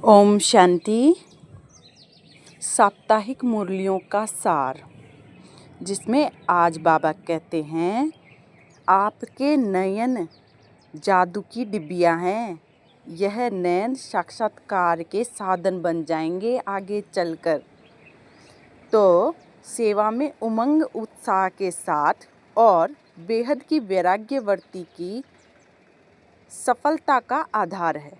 ओम शांति। साप्ताहिक मुरलियों का सार, जिसमें आज बाबा कहते हैं, आपके नयन जादू की डिब्बियाँ हैं। यह नयन साक्षात्कार के साधन बन जाएंगे आगे चलकर। तो सेवा में उमंग उत्साह के साथ और बेहद की वैराग्यवर्ती की सफलता का आधार है।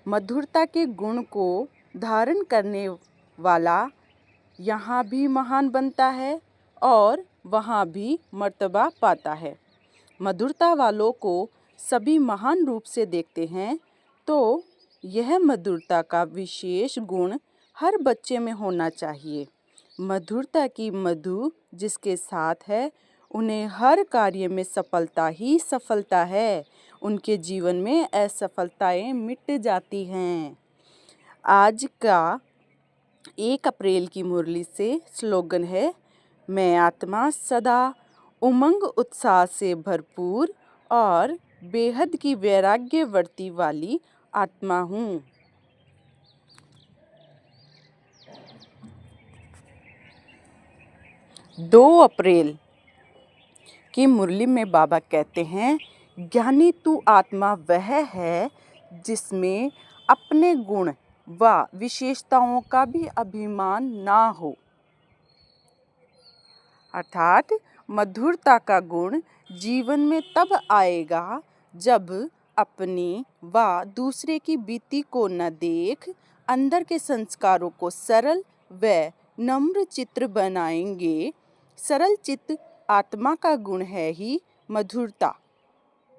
मधुरता के गुण को धारण करने वाला यहाँ भी महान बनता है और वहाँ भी मर्तबा पाता है। मधुरता वालों को सभी महान रूप से देखते हैं, तो यह मधुरता का विशेष गुण हर बच्चे में होना चाहिए। मधुरता की मधु जिसके साथ है, उन्हें हर कार्य में सफलता ही सफलता है। उनके जीवन में असफलताएं मिट जाती हैं। आज का 1 अप्रैल की मुरली से स्लोगन है, मैं आत्मा सदा उमंग उत्साह से भरपूर और बेहद की वैराग्यवर्ती वाली आत्मा हूँ। दो अप्रैल की मुरली में बाबा कहते हैं, ज्ञानी तू आत्मा वह है जिसमें अपने गुण व विशेषताओं का भी अभिमान ना हो। अर्थात मधुरता का गुण जीवन में तब आएगा जब अपनी व दूसरे की बीती को न देख अंदर के संस्कारों को सरल व नम्र चित्र बनाएंगे। सरल चित्त आत्मा का गुण है ही मधुरता।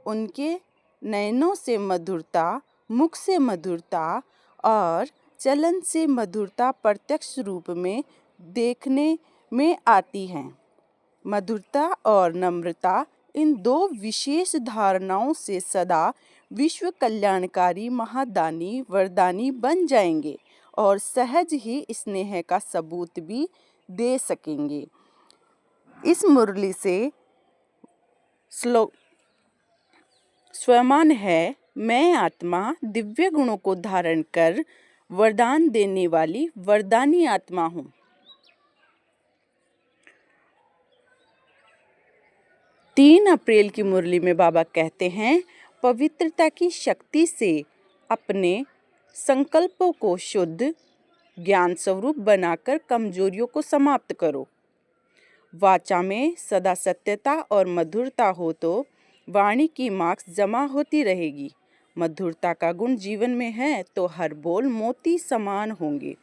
उनके नयनों से मधुरता, मुख से मधुरता और चलन से मधुरता प्रत्यक्ष रूप में देखने में आती हैं। मधुरता और नम्रता इन दो विशेष धारणाओं से सदा विश्व कल्याणकारी महादानी वरदानी बन जाएंगे और सहज ही स्नेह का सबूत भी दे सकेंगे। इस मुरली से स्वयमान है, मैं आत्मा दिव्य गुणों को धारण कर वरदान देने वाली वरदानी आत्मा हूँ। तीन अप्रैल की मुरली में बाबा कहते हैं, पवित्रता की शक्ति से अपने संकल्पों को शुद्ध ज्ञान स्वरूप बनाकर कमजोरियों को समाप्त करो। वाचा में सदा सत्यता और मधुरता हो तो वाणी की मार्क्स जमा होती रहेगी। मधुरता का गुण जीवन में है तो हर बोल मोती समान होंगे।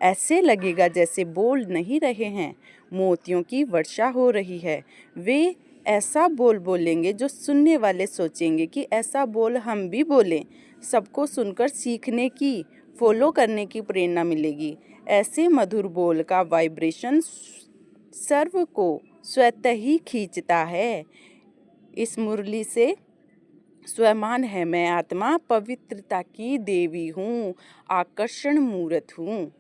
ऐसे लगेगा जैसे बोल नहीं रहे हैं, मोतियों की वर्षा हो रही है। वे ऐसा बोल बोलेंगे जो सुनने वाले सोचेंगे कि ऐसा बोल हम भी बोलें। सबको सुनकर सीखने की, फॉलो करने की प्रेरणा मिलेगी। ऐसे मधुर बोल का वाइब्रेशन सर्व को स्वतः ही खींचता है। इस मुरली से स्वयमान है, मैं आत्मा पवित्रता की देवी हूँ, आकर्षण मूर्त हूँ।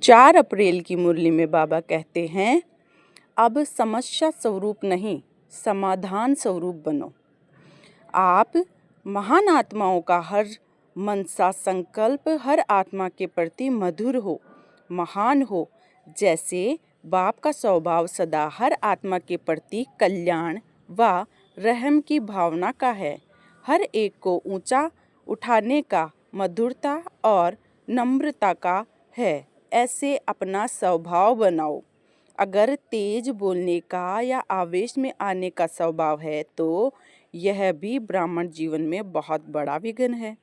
चार अप्रैल की मुरली में बाबा कहते हैं, अब समस्या स्वरूप नहीं, समाधान स्वरूप बनो। आप महान आत्माओं का हर मनसा संकल्प हर आत्मा के प्रति मधुर हो, महान हो। जैसे बाप का स्वभाव सदा हर आत्मा के प्रति कल्याण व रहम की भावना का है। हर एक को ऊंचा उठाने का मधुरता और नम्रता का है। ऐसे अपना स्वभाव बनाओ। अगर तेज बोलने का या आवेश में आने का स्वभाव है तो यह भी ब्राह्मण जीवन में बहुत बड़ा विघ्न है।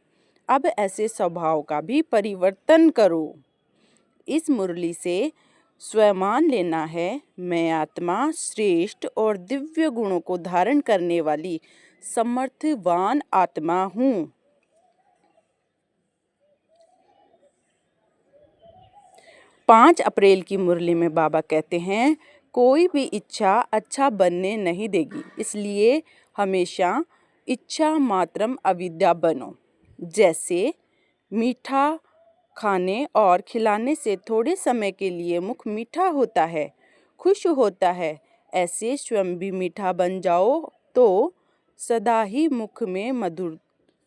अब ऐसे स्वभाव का भी परिवर्तन करो। इस मुरली से स्वयमान लेना है, मैं आत्मा श्रेष्ठ और दिव्य गुणों को धारण करने वाली समर्थवान आत्मा हूँ। 5 अप्रैल की मुरली में बाबा कहते हैं, कोई भी इच्छा अच्छा बनने नहीं देगी, इसलिए हमेशा इच्छा मात्रम अविद्या बनो। जैसे मीठा खाने और खिलाने से थोड़े समय के लिए मुख मीठा होता है, खुश होता है, ऐसे स्वयं भी मीठा बन जाओ तो सदा ही मुख में मधुर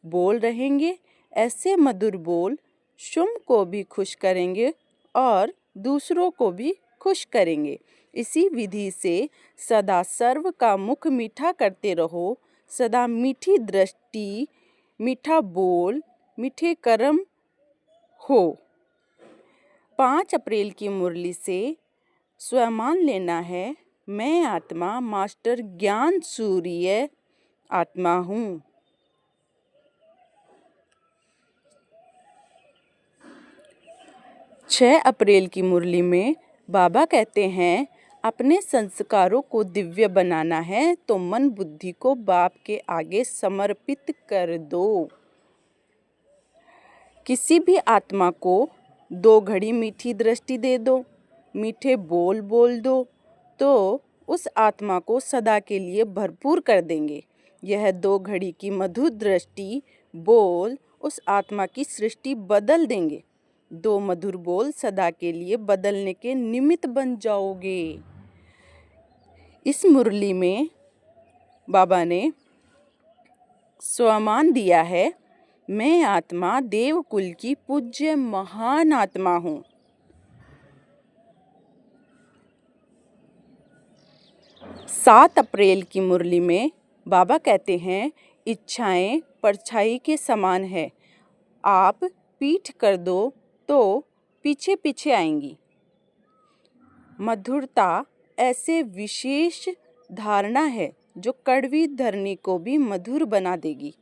बोल रहेंगे। ऐसे मधुर बोल स्वयं को भी खुश करेंगे और दूसरों को भी खुश करेंगे। इसी विधि से सदा सर्व का मुख मीठा करते रहो। सदा मीठी दृष्टि, मीठा बोल, मीठे कर्म हो। 5 अप्रैल की मुरली से स्वमान लेना है, मैं आत्मा मास्टर ज्ञान सूर्य आत्मा हूँ। 6 अप्रैल की मुरली में बाबा कहते हैं, अपने संस्कारों को दिव्य बनाना है तो मन बुद्धि को बाप के आगे समर्पित कर दो। किसी भी आत्मा को 2 घड़ी मीठी दृष्टि दे दो, मीठे बोल बोल दो, तो उस आत्मा को सदा के लिए भरपूर कर देंगे। यह 2 घड़ी की मधुर दृष्टि, बोल उस आत्मा की सृष्टि बदल देंगे। 2 मधुर बोल सदा के लिए बदलने के निमित्त बन जाओगे। इस मुरली में बाबा ने स्वमान दिया है, मैं आत्मा देवकुल की पूज्य महान आत्मा हूँ। 7 अप्रैल की मुरली में बाबा कहते हैं, इच्छाएं परछाई के समान है, आप पीठ कर दो तो पीछे पीछे आएंगी। मधुरता ऐसे विशेष धारणा है जो कड़वी धरनी को भी मधुर बना देगी।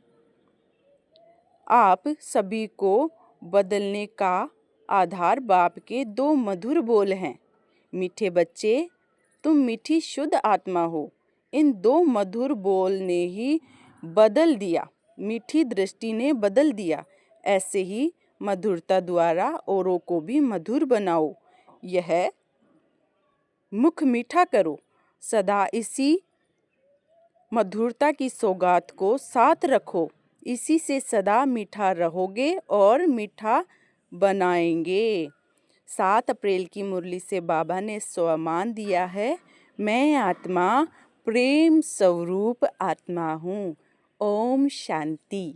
आप सभी को बदलने का आधार बाप के 2 मधुर बोल हैं, मीठे बच्चे तुम मीठी शुद्ध आत्मा हो। इन 2 मधुर बोल ने ही बदल दिया, मीठी दृष्टि ने बदल दिया। ऐसे ही मधुरता द्वारा औरों को भी मधुर बनाओ। यह मुख मीठा करो। सदा इसी मधुरता की सौगात को साथ रखो। इसी से सदा मीठा रहोगे और मीठा बनाएंगे। 7 अप्रैल की मुरली से बाबा ने स्वमान दिया है, मैं आत्मा प्रेम स्वरूप आत्मा हूँ। ओम शांति।